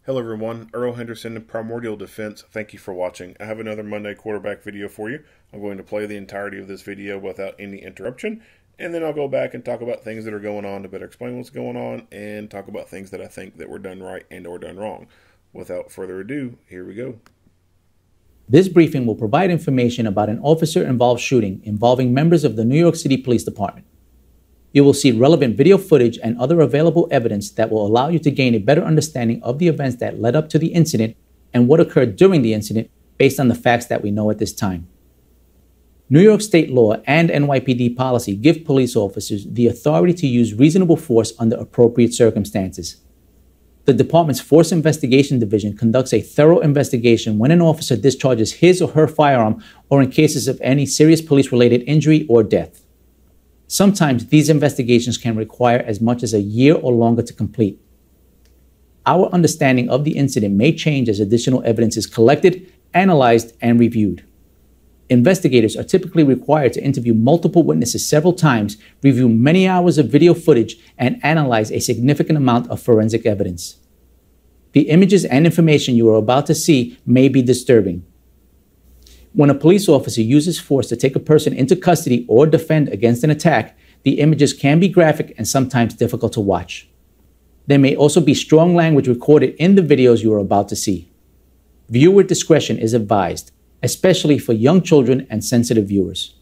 Hello everyone, Earl Henderson, Primordial Defense. Thank you for watching. I have another Monday quarterback video for you. I'm going to play the entirety of this video without any interruption, and then I'll go back and talk about things that are going on to better explain what's going on, and talk about things that I think that were done right and or done wrong. Without further ado, here we go. This briefing will provide information about an officer-involved shooting involving members of the New York City Police Department. You will see relevant video footage and other available evidence that will allow you to gain a better understanding of the events that led up to the incident and what occurred during the incident based on the facts that we know at this time. New York state law and NYPD policy give police officers the authority to use reasonable force under appropriate circumstances. The department's Force Investigation Division conducts a thorough investigation when an officer discharges his or her firearm or in cases of any serious police-related injury or death. Sometimes these investigations can require as much as a year or longer to complete. Our understanding of the incident may change as additional evidence is collected, analyzed, and reviewed. Investigators are typically required to interview multiple witnesses several times, review many hours of video footage, and analyze a significant amount of forensic evidence. The images and information you are about to see may be disturbing. When a police officer uses force to take a person into custody or defend against an attack, the images can be graphic and sometimes difficult to watch. There may also be strong language recorded in the videos you are about to see. Viewer discretion is advised, especially for young children and sensitive viewers.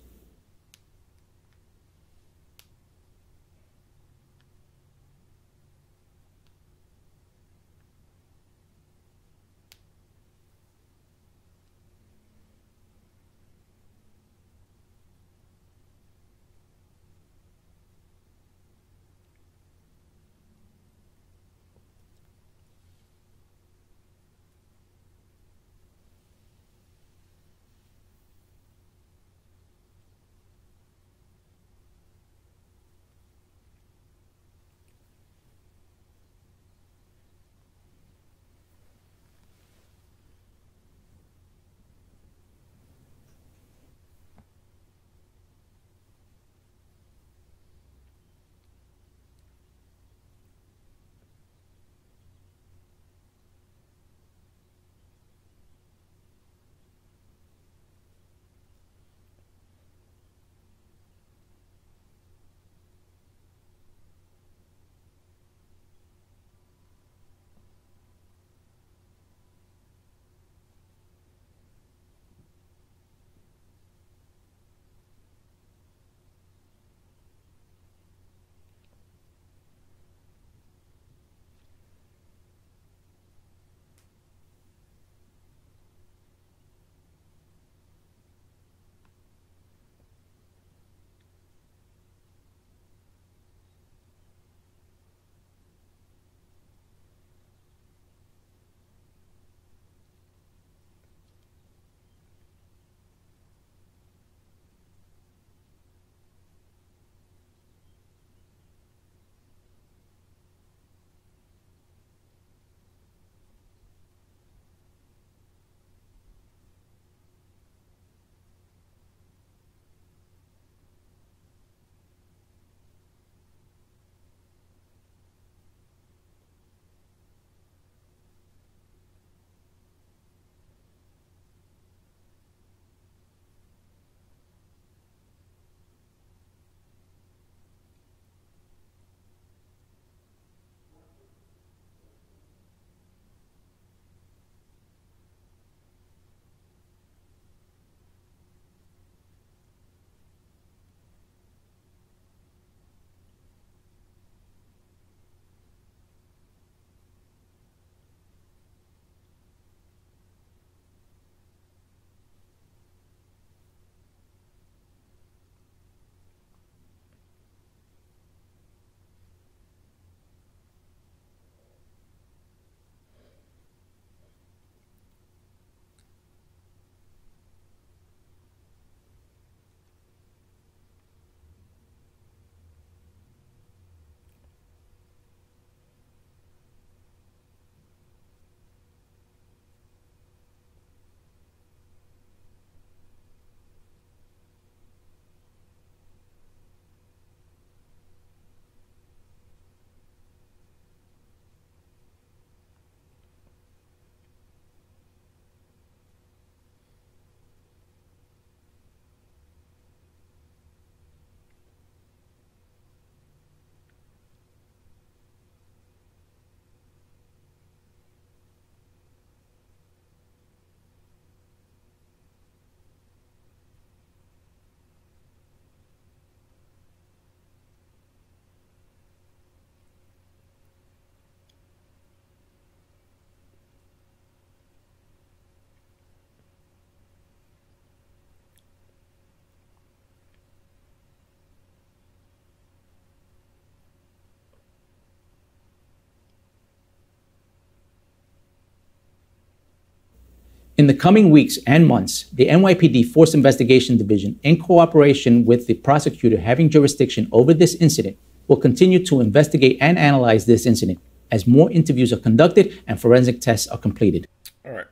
In the coming weeks and months, the NYPD Force Investigation Division, in cooperation with the prosecutor having jurisdiction over this incident, will continue to investigate and analyze this incident as more interviews are conducted and forensic tests are completed. All right.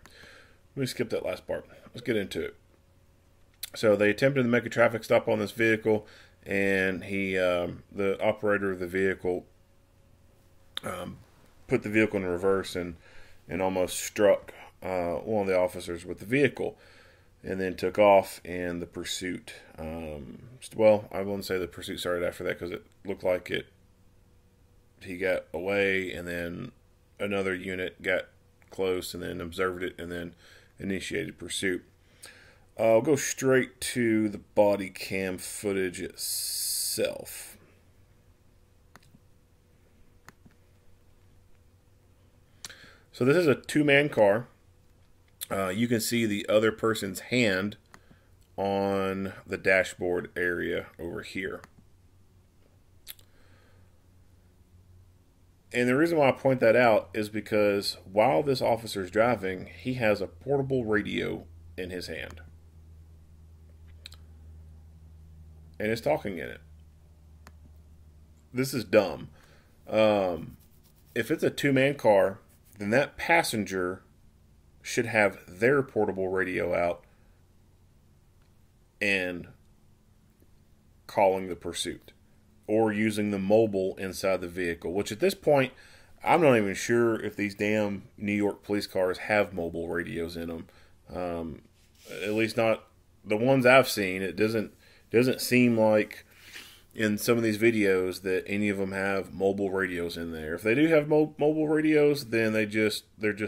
Let me skip that last part. Let's get into it. So they attempted to make a traffic stop on this vehicle, and the operator of the vehicle put the vehicle in reverse and almost struck one of the officers with the vehicle, and then took off in the pursuit. Well, I wouldn't say the pursuit started after that, because it looked like he got away, and then another unit got close and then observed it and then initiated pursuit. I'll go straight to the body cam footage itself. So this is a two-man car. You can see the other person's hand on the dashboard area over here. And the reason why I point that out is because while this officer is driving, he has a portable radio in his hand. And it's talking in it. This is dumb. If it's a two-man car, then that passenger should have their portable radio out and calling the pursuit, or using the mobile inside the vehicle, which at this point, I'm not even sure if these damn New York police cars have mobile radios in them. At least not the ones I've seen. It doesn't seem like in some of these videos that any of them have mobile radios in there. If they do have mobile radios, then they're just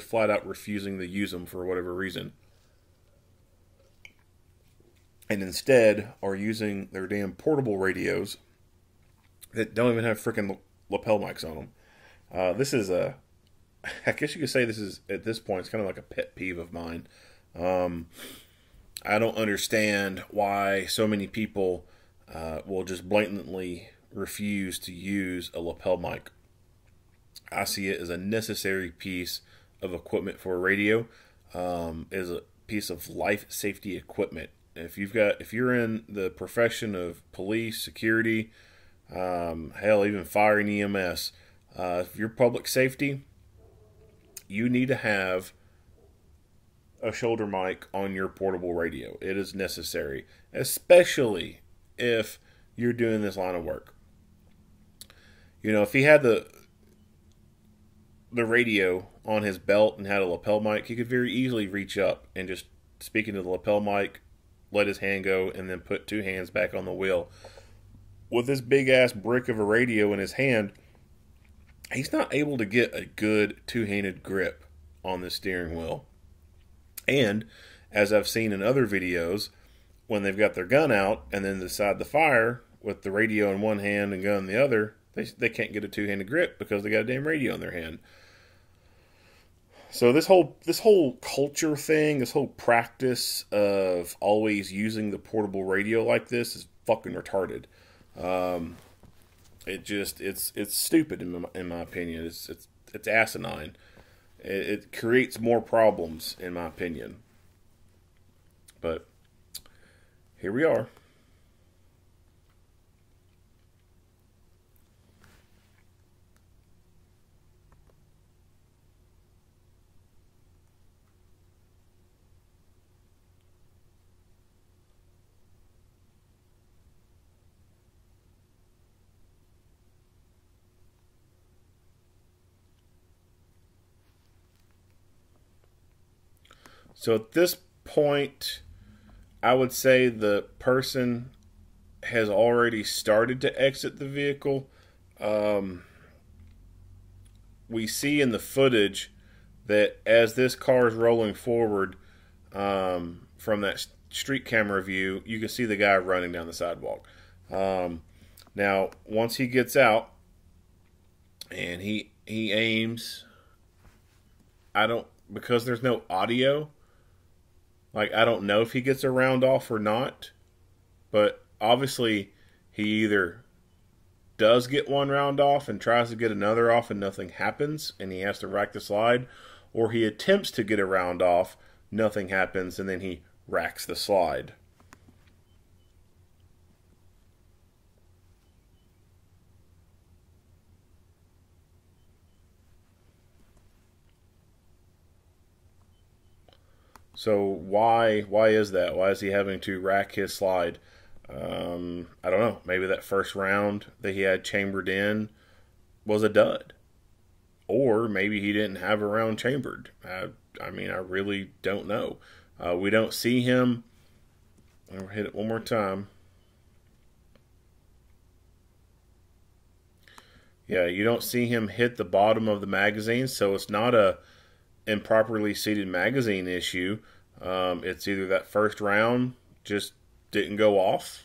flat out refusing to use them for whatever reason, and instead are using their damn portable radios that don't even have freaking lapel mics on them. This is I guess you could say this is, at this point, it's kind of like a pet peeve of mine. I don't understand why so many people will just blatantly refuse to use a lapel mic. I see it as a necessary piece of equipment for a radio, as a piece of life safety equipment. If you're in the profession of police, security, hell, even fire and EMS, if you're public safety, you need to have a shoulder mic on your portable radio. It is necessary, especially if you're doing this line of work. You know, if he had the radio on his belt and had a lapel mic, he could very easily reach up and just speak into the lapel mic, let his hand go, and then put two hands back on the wheel. With this big ass brick of a radio in his hand, he's not able to get a good two-handed grip on the steering wheel. And as I've seen in other videos, when they've got their gun out and then decide to fire with the radio in one hand and gun in the other, they can't get a two-handed grip because they got a damn radio in their hand. So this whole culture thing, this whole practice of always using the portable radio like this is fucking retarded. It's stupid in my opinion. It's asinine. It creates more problems in my opinion. But here we are. So at this point, I would say the person has already started to exit the vehicle. We see in the footage that as this car is rolling forward from that street camera view, you can see the guy running down the sidewalk. Now, once he gets out and he aims, because there's no audio, I don't know if he gets a round off or not, but obviously he either does get one round off and tries to get another off and nothing happens and he has to rack the slide, or he attempts to get a round off nothing happens, and then he racks the slide. So why is that? Why is he having to rack his slide? I don't know. Maybe that first round that he had chambered in was a dud. Or maybe he didn't have a round chambered. I mean, I really don't know. We don't see him. I'll hit it one more time. Yeah, you don't see him hit the bottom of the magazine, so it's not a improperly seated magazine issue. It's either that first round just didn't go off,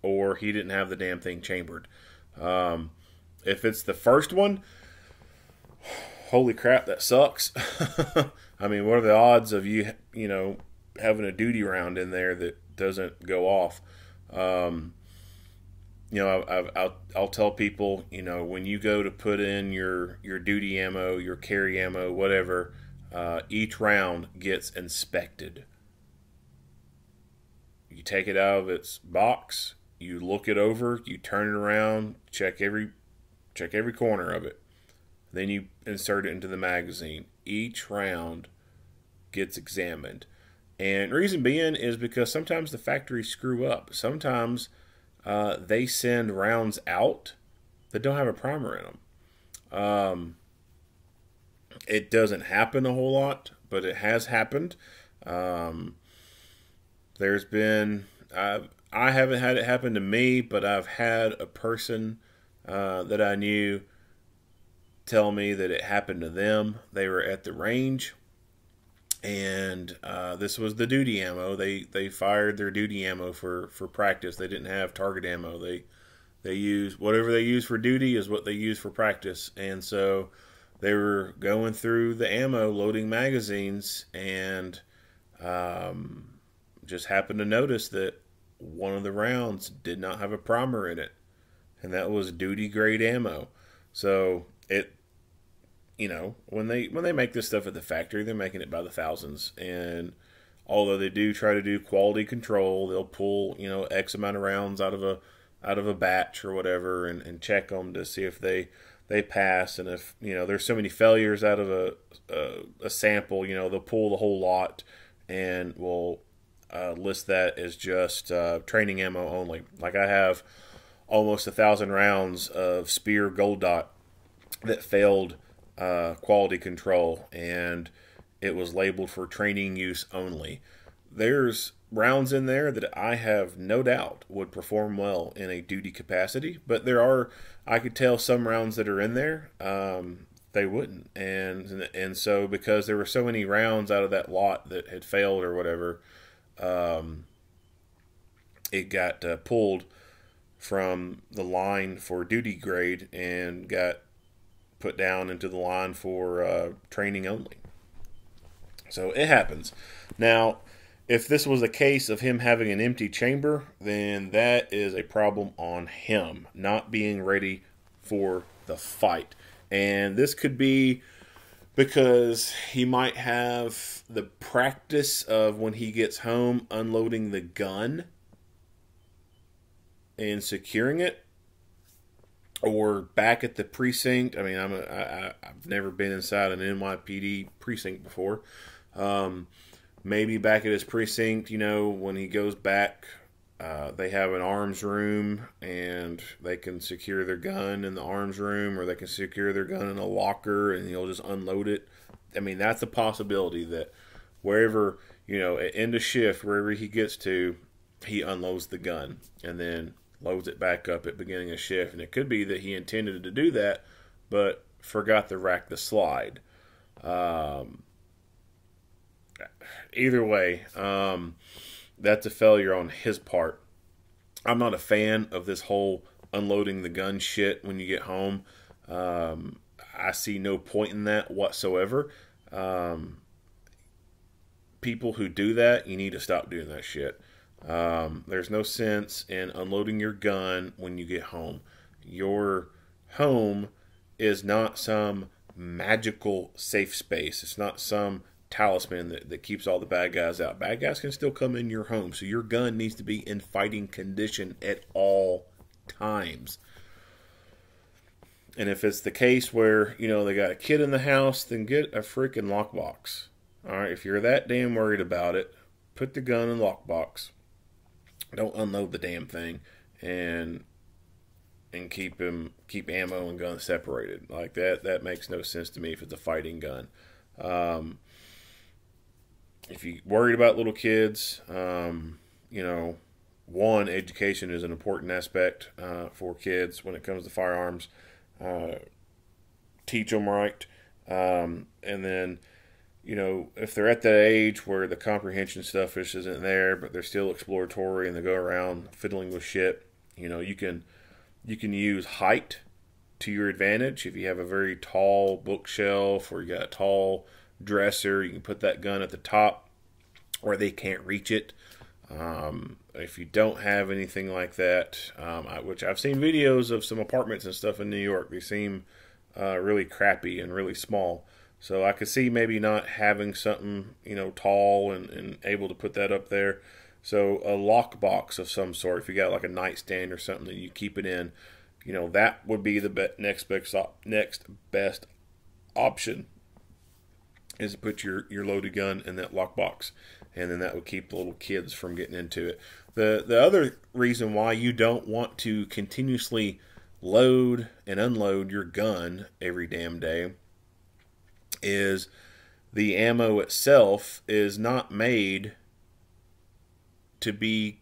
or he didn't have the damn thing chambered. If it's the first one, holy crap, that sucks. I mean, what are the odds of you having a duty round in there that doesn't go off? I'll tell people, when you go to put in your duty ammo, your carry ammo, whatever, each round gets inspected. You take it out of its box, you look it over, you turn it around, check every corner of it. Then you insert it into the magazine. Each round gets examined. And reason being is because sometimes the factories screw up. Sometimes they send rounds out that don't have a primer in them. It doesn't happen a whole lot, but it has happened. There's been, I haven't had it happen to me, but I've had a person that I knew tell me that it happened to them. They were at the range, and this was the duty ammo. They fired their duty ammo for practice. They didn't have target ammo. They use whatever they use for duty is what they use for practice. And so they were going through the ammo, loading magazines, and just happened to notice that one of the rounds did not have a primer in it, and that was duty grade ammo. So it, when they make this stuff at the factory, they're making it by the thousands. And although they do try to do quality control, they'll pull X amount of rounds out of a batch or whatever, and check them to see if they pass. And if there's so many failures out of a sample, they'll pull the whole lot and will list that as just training ammo only. Like I have almost 1,000 rounds of Spear Gold Dot that failed quality control, and it was labeled for training use only. There's rounds in there that I have no doubt would perform well in a duty capacity, but I could tell some rounds that are in there they wouldn't, and so because there were so many rounds out of that lot that had failed or whatever, it got pulled from the line for duty grade and got put down into the line for training only. So it happens. Now, if this was a case of him having an empty chamber, then that is a problem on him, not being ready for the fight. And this could be because he might have the practice of when he gets home unloading the gun and securing it, or back at the precinct. I mean, I've never been inside an NYPD precinct before. Maybe back at his precinct, when he goes back, they have an arms room and they can secure their gun in the arms room, or they can secure their gun in a locker and he'll just unload it. I mean, that's a possibility that wherever, at end of shift, wherever he gets to, he unloads the gun and then loads it back up at beginning of shift. And it could be that he intended to do that, but forgot to rack the slide. Either way, that's a failure on his part. I'm not a fan of this whole unloading the gun shit when you get home. I see no point in that whatsoever. People who do that, you need to stop doing that shit. There's no sense in unloading your gun when you get home. Your home is not some magical safe space. It's not some talisman that keeps all the bad guys out. Bad guys can still come in your home, so your gun needs to be in fighting condition at all times. And if it's the case where, you know, they got a kid in the house, then get a freaking lockbox. All right, if you're that damn worried about it, put the gun in the lockbox. Don't unload the damn thing, and keep ammo and guns separated. Like that makes no sense to me if it's a fighting gun. If you're worried about little kids, you know, one, education is an important aspect for kids when it comes to firearms. Teach them right, and then, you know, if they're at that age where the comprehension stuff isn't there, but they're still exploratory and they go around fiddling with shit, you know, you can use height to your advantage. If you have a very tall bookshelf or you got a tall dresser, you can put that gun at the top where they can't reach it. If you don't have anything like that, which I've seen videos of some apartments and stuff in New York, they seem really crappy and really small. So I could see maybe not having something, you know, tall and able to put that up there. So a lockbox of some sort, if you got like a nightstand or something that you keep it in, you know, that would be the next best option, is to put your loaded gun in that lockbox. And then that would keep the little kids from getting into it. The other reason why you don't want to continuously load and unload your gun every damn day is the ammo itself is not made to be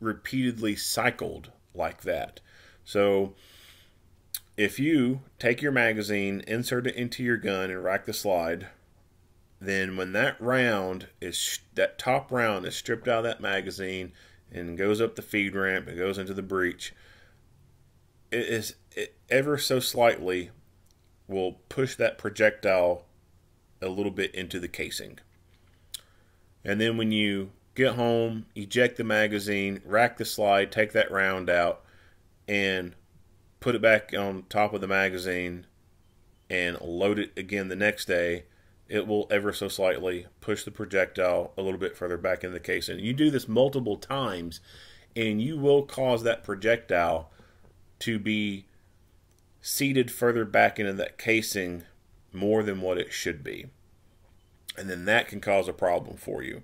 repeatedly cycled like that. So if you take your magazine, insert it into your gun, and rack the slide, then when that top round is stripped out of that magazine and goes up the feed ramp and goes into the breech, it ever so slightly will push that projectile a little bit into the casing. And then when you get home, eject the magazine, rack the slide, take that round out, and put it back on top of the magazine and load it again the next day, it will ever so slightly push the projectile a little bit further back in the casing. You do this multiple times, and you will cause that projectile to be seated further back into that casing more than what it should be. And then that can cause a problem for you.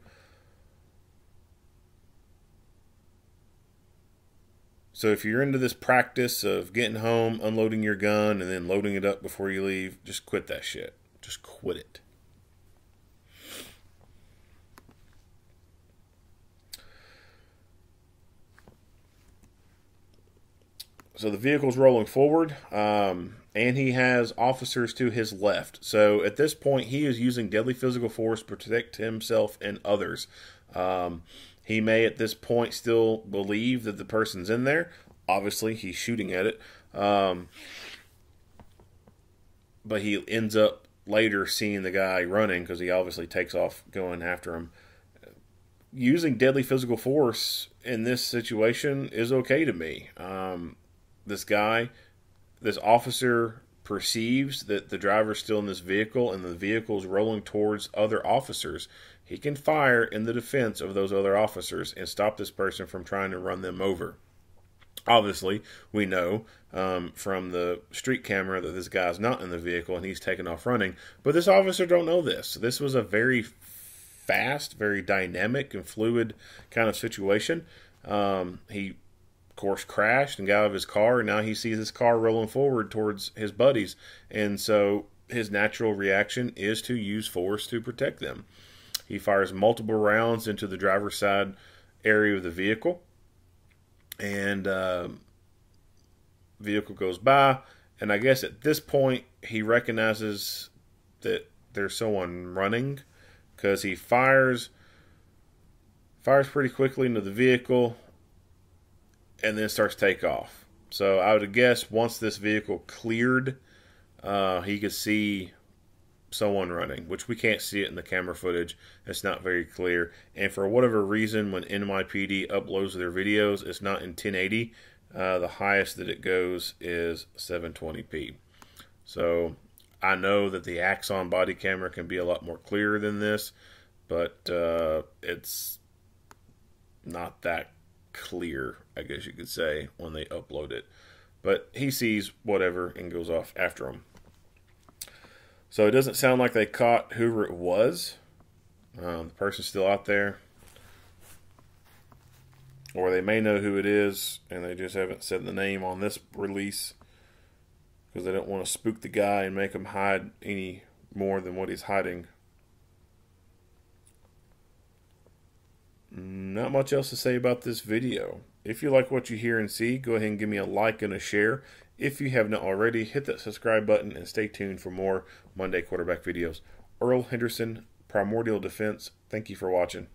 So if you're into this practice of getting home, unloading your gun, and then loading it up before you leave, just quit that shit. Just quit it. So the vehicle's rolling forward, and he has officers to his left. So at this point, he is using deadly physical force to protect himself and others. He may at this point still believe that the person's in there. Obviously, he's shooting at it. But he ends up later seeing the guy running because he obviously takes off going after him. Using deadly physical force in this situation is okay to me. This officer perceives that the driver's still in this vehicle and the vehicle is rolling towards other officers. He can fire in the defense of those other officers and stop this person from trying to run them over. Obviously, we know from the street camera that this guy's not in the vehicle and he's taken off running. But this officer don't know this. This was a very fast, very dynamic and fluid kind of situation. He of course crashed and got out of his car, and now he sees his car rolling forward towards his buddies, and so his natural reaction is to use force to protect them. He fires multiple rounds into the driver's side area of the vehicle, and vehicle goes by, and I guess at this point he recognizes that there's someone running, because he fires pretty quickly into the vehicle and then starts takeoff. So I would guess once this vehicle cleared, he could see someone running, which we can't see it in the camera footage. It's not very clear. And for whatever reason, when NYPD uploads their videos, it's not in 1080. The highest that it goes is 720p. So I know that the Axon body camera can be a lot more clear than this, but it's not that clear, I guess you could say, when they upload it. But he sees whatever and goes off after him. So it doesn't sound like they caught whoever it was. The person's still out there. Or they may know who it is, and they just haven't said the name on this release because they don't want to spook the guy and make him hide any more than what he's hiding. Not much else to say about this video. If you like what you hear and see, go ahead and give me a like and a share. If you have not already, hit that subscribe button and stay tuned for more Monday quarterback videos. Earl Henderson, Primordial Defense, thank you for watching.